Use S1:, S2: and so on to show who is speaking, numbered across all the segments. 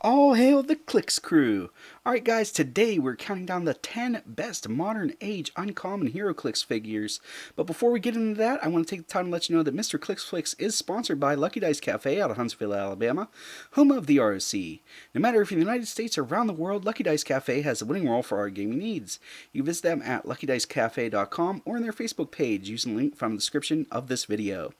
S1: All hail the Clicks crew! Alright guys, today we're counting down the 10 best modern age uncommon Heroclix figures. But before we get into that, I want to take the time to let you know that Mr. Clicksflix is sponsored by Lucky Dice Cafe out of Huntsville, Alabama, home of the ROC. No matter if you're in the United States or around the world, Lucky Dice Cafe has the winning role for our gaming needs. You can visit them at luckydicecafe.com or on their Facebook page using the link from the description of this video.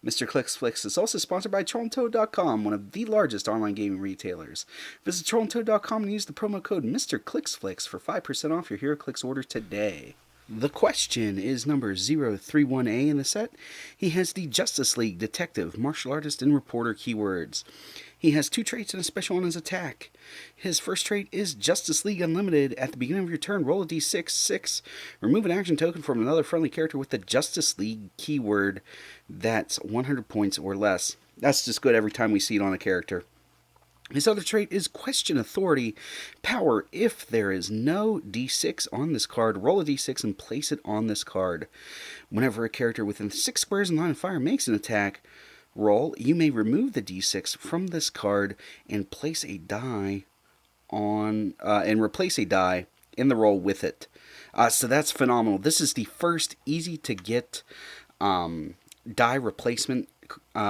S1: Mr. Clicksflix is also sponsored by TrollandToad.com, one of the largest online gaming retailers. Visit TrollandToad.com and use the promo code Mr. Clicksflix for 5% off your Heroclix order today. The question is number 031A in the set. He has the Justice League Detective, Martial Artist, and Reporter keywords. He has 2 traits and a special on his attack. His first trait is Justice League Unlimited. At the beginning of your turn, roll a d6, 6. Remove an action token from another friendly character with the Justice League keyword that's 100 points or less. That's just good every time we see it on a character. His other trait is Question Authority. Power. If there is no d6 on this card, roll a d6 and place it on this card. Whenever a character within 6 squares in line of fire makes an attack roll, you may remove the d6 from this card and place a die on and replace a die in the roll with it. So that's phenomenal. This is the first easy to get die replacement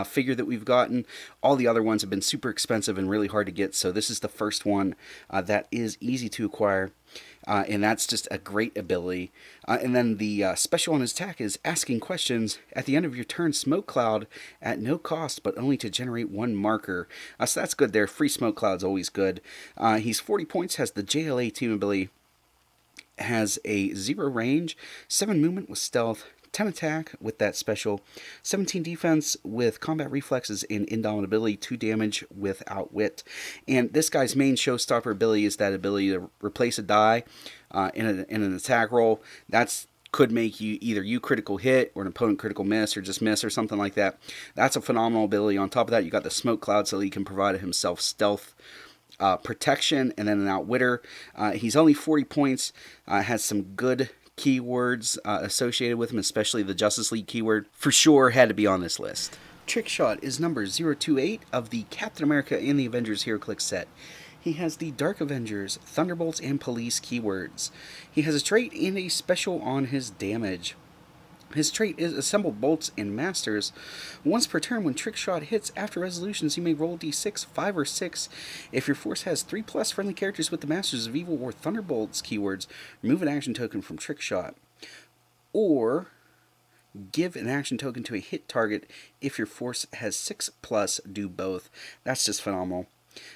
S1: figure that we've gotten. All the other ones have been super expensive and really hard to get, so this is the first one that is easy to acquire, and that's just a great ability. And then the special on his attack is Asking Questions. At the end of your turn, Smoke Cloud at no cost, but only to generate 1 marker. So that's good there. Free Smoke Cloud's always good. He's 40 points, has the JLA team ability, has a 0 range, 7 movement with stealth, 10 attack with that special, 17 defense with combat reflexes and indomitability, 2 damage with outwit. And this guy's main showstopper ability is that ability to replace a die in an attack roll. That's could make you critical hit or an opponent critical miss or just miss or something like that. That's a phenomenal ability. On top of that, you got the smoke cloud so he can provide himself stealth protection and then an outwitter. He's only 40 points, has some good keywords associated with him, especially the Justice League keyword. For sure had to be on this list. Trickshot is number 028 of the Captain America and the Avengers Heroclix set. He has the Dark Avengers, Thunderbolts, and Police keywords. He has a trait and a special on his damage. His trait is Assemble Bolts and Masters. Once per turn, when Trickshot hits after resolutions, you may roll d6, 5 or 6. If your force has 3+ friendly characters with the Masters of Evil or Thunderbolts keywords, remove an action token from Trickshot. Or give an action token to a hit target. If your force has 6+, do both. That's just phenomenal.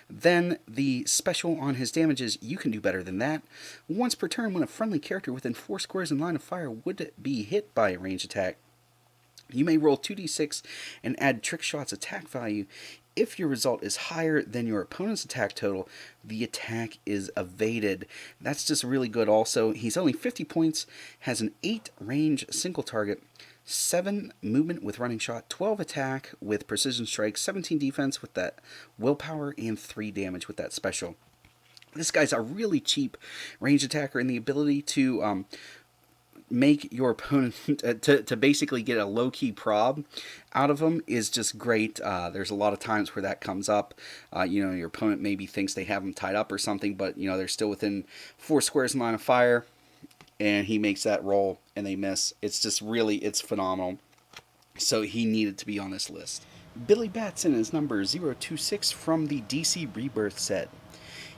S1: Then the special on his damage is You Can Do Better Than That. Once per turn, when a friendly character within 4 squares in line of fire would be hit by a ranged attack, you may roll 2d6 and add Trickshot's attack value. If your result is higher than your opponent's attack total, the attack is evaded. That's just really good also. He's only 50 points, has an 8 range single target, 7 movement with running shot, 12 attack with precision strike, 17 defense with that willpower, and 3 damage with that special. This guy's a really cheap range attacker, and the ability to make your opponent to basically get a low-key prob out of them is just great. There's a lot of times where that comes up. Your opponent maybe thinks they have him tied up or something, but they're still within 4 squares in line of fire, and he makes that roll and they miss. It's phenomenal. So he needed to be on this list. Billy Batson is number 026 from the DC Rebirth set.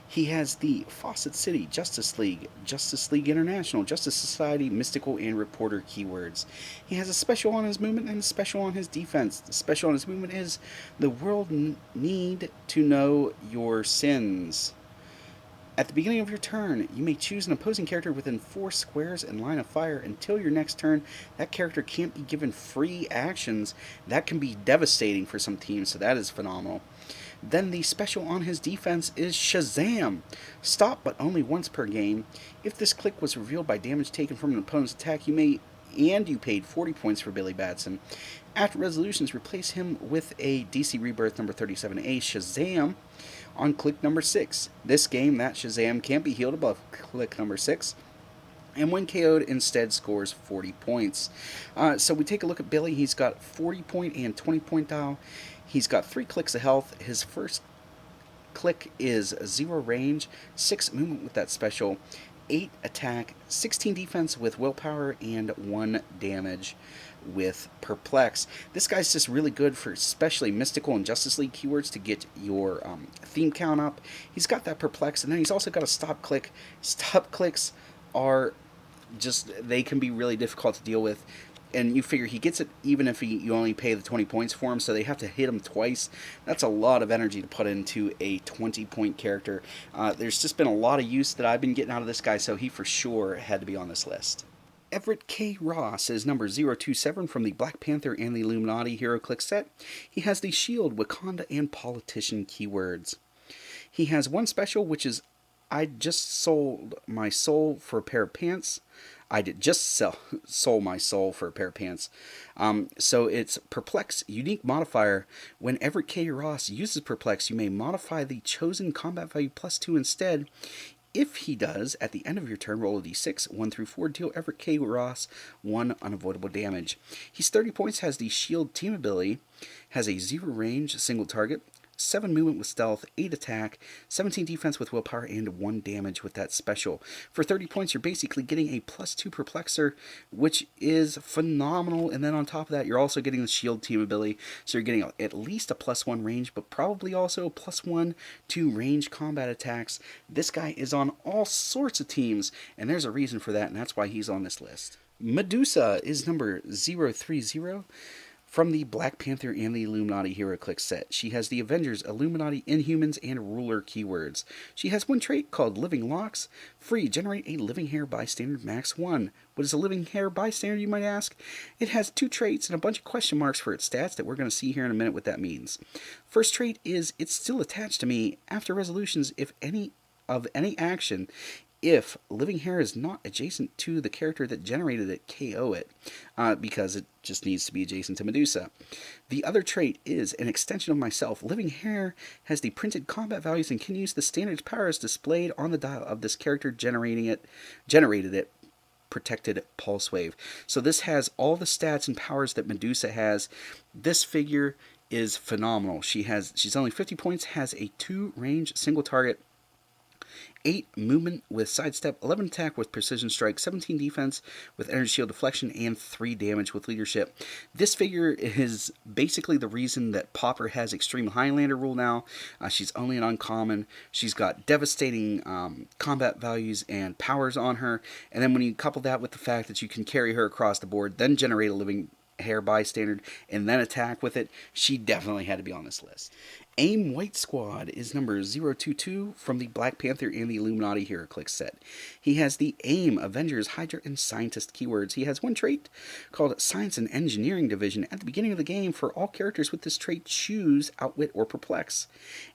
S1: He has the Fawcett City, Justice League International, Justice Society, Mystical, and Reporter keywords. He has a special on his movement and a special on his defense. The special on his movement is The World Need to Know Your Sins. At the beginning of your turn, you may choose an opposing character within 4 squares in line of fire. Until your next turn, that character can't be given free actions. That can be devastating for some teams, so that is phenomenal. Then the special on his defense is Shazam. Stop, but only once per game. If this click was revealed by damage taken from an opponent's attack, you paid 40 points for Billy Batson. After resolutions, replace him with a DC Rebirth number 37A Shazam on click number 6. This game, that Shazam can't be healed above click number 6. And when KO'd, instead scores 40 points. So we take a look at Billy. He's got 40 point and 20 point dial. He's got 3 clicks of health. His first Heroclique is 0 range, 6 movement with that special, 8 attack, 16 defense with willpower, and 1 damage with perplex. This guy's just really good for especially mystical and Justice League keywords to get your theme count up. He's got that perplex, and then he's also got a stop click. Stop clicks are just, they can be really difficult to deal with. And you figure he gets it even if you only pay the 20 points for him, so they have to hit him twice. That's a lot of energy to put into a 20-point character. There's just been a lot of use that I've been getting out of this guy, so he for sure had to be on this list. Everett Kay Ross is number 027 from the Black Panther and the Illuminati Heroclix set. He has the Shield, Wakanda, and Politician keywords. He has one special, which is I just sold my soul for a pair of pants. I did just sold my soul for a pair of pants. So it's Perplex, unique modifier. When Everett Kay Ross uses Perplex, you may modify the chosen combat value +2 instead. If he does, at the end of your turn, roll a d6, 1 through 4, deal Everett Kay Ross 1 unavoidable damage. He's 30 points, has the Shield team ability, has a 0 range, single target, 7 movement with stealth, 8 attack, 17 defense with willpower, and 1 damage with that special. For 30 points, you're basically getting a +2 perplexer, which is phenomenal. And then on top of that, you're also getting the shield team ability, so you're getting at least a +1 range, but probably also a +1 to range combat attacks. This guy is on all sorts of teams, and there's a reason for that, and that's why he's on this list. Medusa is number 030. From the Black Panther and the Illuminati Heroclix set. She has the Avengers, Illuminati, Inhumans, and Ruler keywords. She has one trait called Living Locks. Free, generate a living hair bystander max 1. What is a living hair bystander, you might ask? It has 2 traits and a bunch of question marks for its stats that we're going to see here in a minute what that means. First trait is it's still attached to me after resolutions if any action. If living hair is not adjacent to the character that generated it, KO it, because it just needs to be adjacent to Medusa. The other trait is an extension of myself. Living hair has the printed combat values and can use the standard powers displayed on the dial of this character generated it. Protected pulse wave. So this has all the stats and powers that Medusa has. This figure is phenomenal. She's only 50 points, has a 2 range single target, 8 movement with sidestep, 11 attack with precision strike, 17 defense with energy shield deflection, and 3 damage with leadership. This figure is basically the reason that Popper has Extreme Highlander rule now. She's only an uncommon. She's got devastating combat values and powers on her. And then when you couple that with the fact that you can carry her across the board, then generate a living hair bystander, and then attack with it, she definitely had to be on this list. AIM White Squad is number 022 from the Black Panther and the Illuminati Heroclix set. He has the AIM, Avengers, Hydra, and Scientist keywords. He has one trait called Science and Engineering Division. At the beginning of the game, for all characters with this trait, choose Outwit or Perplex,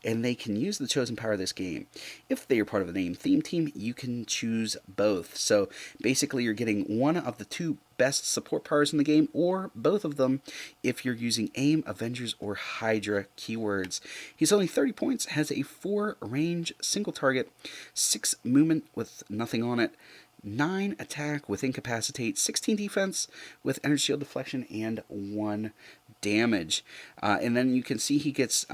S1: and they can use the chosen power of this game. If they are part of the AIM theme team, you can choose both. So basically, you're getting one of the 2 best support powers in the game, or both of them if you're using AIM, Avengers, or Hydra keywords. He's only 30 points, has a 4 range single target, 6 movement with nothing on it, 9 attack with incapacitate, 16 defense with energy shield deflection, and 1 damage. And then you can see he gets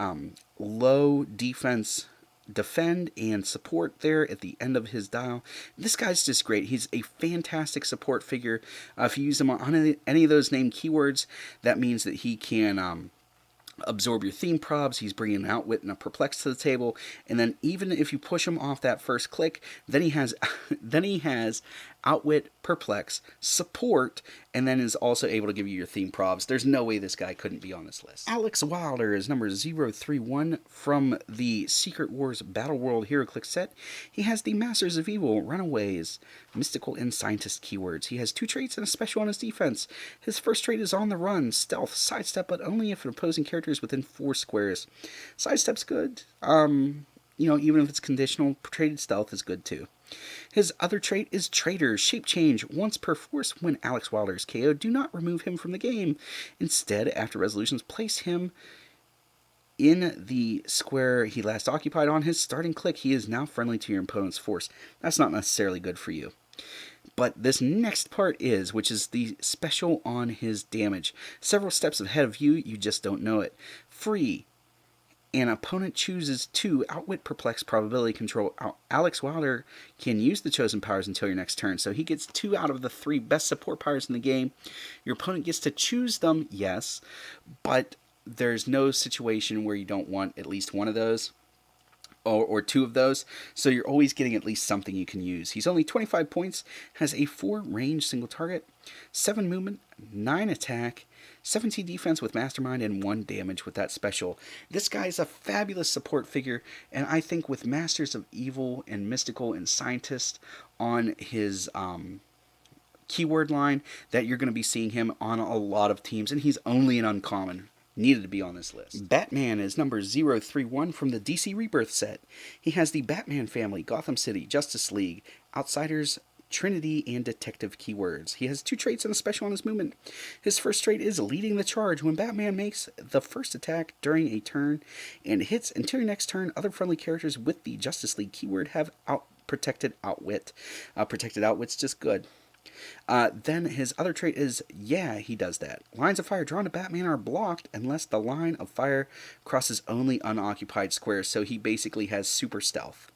S1: low defense, defend, and support there at the end of his dial. This guy's just great. He's a fantastic support figure. If you use him on any of those named keywords, that means that he can absorb your theme probs. He's bringing an Outwit and a Perplex to the table, and then even if you push him off that first click, then he has Outwit, Perplex, support, and then is also able to give you your theme probs. There's no way this guy couldn't be on this list. Alex Wilder is number 031 from the Secret Wars Battle World Heroclix set. He has the Masters of Evil, Runaways, Mystical, and Scientist keywords. He has 2 traits and a special on his defense. His first trait is On the Run, Stealth, Sidestep, but only if an opposing character is within 4 squares. Sidestep's good. Even if it's conditional, traded stealth is good too. His other trait is Traitor, Shape Change. Once per force, when Alex Wilder is KO'd, do not remove him from the game. Instead, after resolutions, place him in the square he last occupied. On his starting click, he is now friendly to your opponent's force. That's not necessarily good for you. But this next part is, which is the special on his damage. Several steps ahead of you, you just don't know it. Free. An opponent chooses 2 Outwit, Perplex, Probability Control. Alex Wilder can use the chosen powers until your next turn. So he gets 2 out of the 3 best support powers in the game. Your opponent gets to choose them, yes, but there's no situation where you don't want at least one of those. Or 2 of those, so you're always getting at least something you can use. He's only 25 points, has a 4 range single target, 7 movement, 9 attack, 17 defense with Mastermind, and 1 damage with that special. This guy is a fabulous support figure, and I think with Masters of Evil and Mystical and Scientist on his keyword line, that you're going to be seeing him on a lot of teams, and he's only an uncommon. Needed to be on this list. Batman is number 031 from the DC Rebirth set. He has the Batman family, Gotham City, Justice League, Outsiders, Trinity, and Detective keywords. He has 2 traits and a special on his movement. His first trait is Leading the Charge. When Batman makes the first attack during a turn and hits until your next turn, other friendly characters with the Justice League keyword have protected outwit. Protected outwit's just good. Then his other trait is, yeah, he does that. Lines of fire drawn to Batman are blocked unless the line of fire crosses only unoccupied squares, so he basically has super stealth.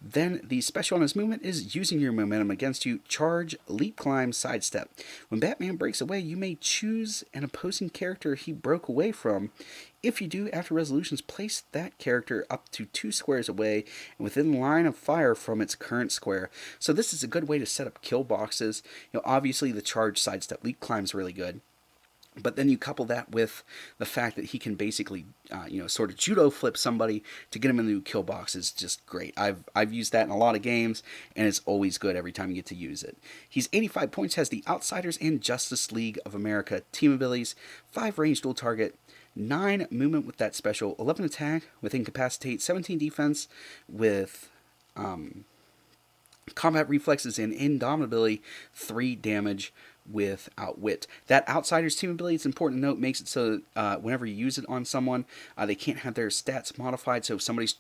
S1: Then the special on his movement is using your momentum against you, charge, leap, climb, sidestep. When Batman breaks away, you may choose an opposing character he broke away from. If you do, after resolutions, place that character up to 2 squares away and within line of fire from its current square. So this is a good way to set up kill boxes. Obviously the charge, sidestep, leap, climb is really good. But then you couple that with the fact that he can basically, sort of judo flip somebody to get him into kill box is just great. I've used that in a lot of games, and it's always good every time you get to use it. He's 85 points, has the Outsiders and Justice League of America team abilities, 5 range dual target, 9 movement with that special, 11 attack with Incapacitate, 17 defense with combat reflexes and indomitability, 3 damage with Outwit. That Outsiders team ability, it's important to note, makes it so whenever you use it on someone, they can't have their stats modified. So if somebody's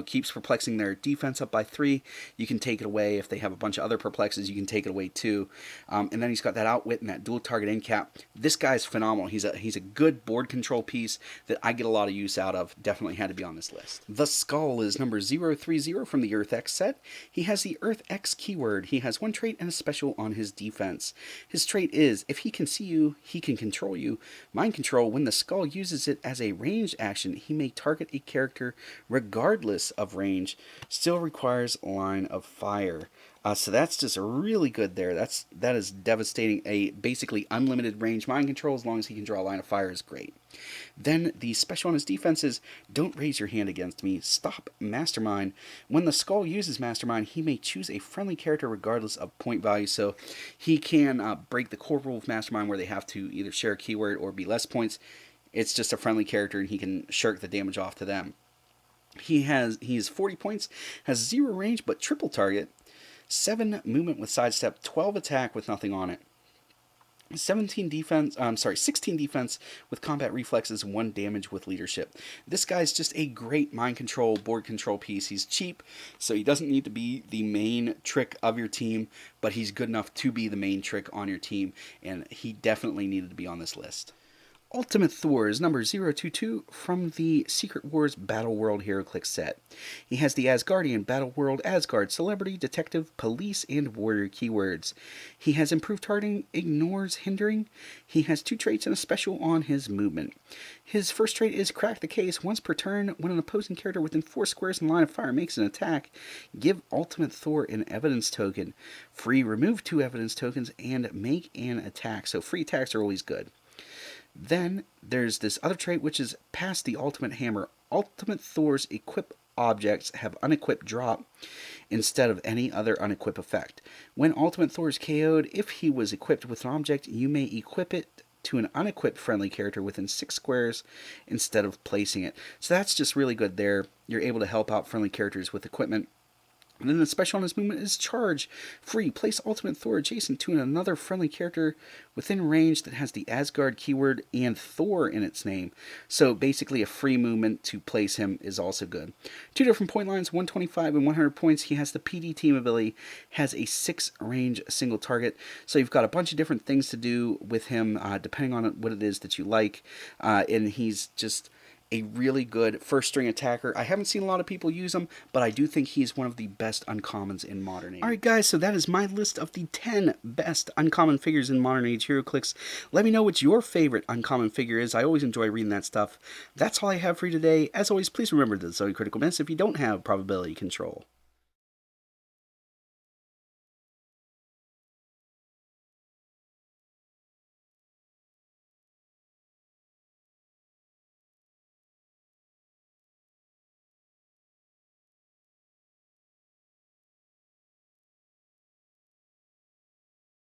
S1: keeps perplexing their defense up by 3, you can take it away. If they have a bunch of other perplexes, you can take it away too. And then he's got that Outwit and that dual target end cap. This guy's phenomenal. He's a good board control piece that I get a lot of use out of. Definitely had to be on this list. The Skull is number 030 from the Earth X set. He has the Earth X keyword. He has 1 trait and a special on his defense. His trait is, if he can see you, he can control you. Mind control, when the Skull uses it as a ranged action, he may target a character regardless of range, still requires line of fire. So that's just really good there. That is devastating. A basically unlimited range mind control, as long as he can draw a line of fire, is great. Then the special on his defense is, don't raise your hand against me, stop Mastermind. When the Skull uses Mastermind, he may choose a friendly character regardless of point value. So he can break the core rule of Mastermind where they have to either share a keyword or be less points. It's just a friendly character and he can shirk the damage off to them. He is 40 points, has 0 range but triple target, 7 movement with sidestep, 12 attack with nothing on it, 16 defense with combat reflexes, 1 damage with leadership. This guy's just a great mind control, board control piece. He's cheap, so he doesn't need to be the main trick of your team, but he's good enough to be the main trick on your team, and he definitely needed to be on this list. Ultimate Thor is number 022 from the Secret Wars Battle World Heroclix set. He has the Asgardian, Battle World, Asgard, Celebrity, Detective, Police, and Warrior keywords. He has improved targeting, ignores hindering. He has 2 traits and a special on his movement. His first trait is Crack the Case. Once per turn, when an opposing character within 4 squares in line of fire makes an attack, give Ultimate Thor an evidence token. Free, remove 2 evidence tokens, and make an attack. So free attacks are always good. Then there's this other trait, which is Pass the Ultimate Hammer. Ultimate Thor's equip objects have unequip drop instead of any other unequip effect. When Ultimate Thor is KO'd, if he was equipped with an object, you may equip it to an unequipped friendly character within 6 squares instead of placing it. So that's just really good there. You're able to help out friendly characters with equipment. And then the special on his movement is Charge. Free. Place Ultimate Thor adjacent to another friendly character within range that has the Asgard keyword and Thor in its name. So basically a free movement to place him is also good. 2 different point lines, 125 and 100 points. He has the PD team ability, has a 6 range single target. So you've got a bunch of different things to do with him depending on what it is that you like. And he's just a really good first string attacker. I haven't seen a lot of people use him, but I do think he's one of the best uncommons in Modern Age. Alright guys, so that is my list of the 10 best uncommon figures in Modern Age Heroclix. Let me know what your favorite uncommon figure is. I always enjoy reading that stuff. That's all I have for you today. As always, please remember the Zoe Critical Miss if you don't have probability control.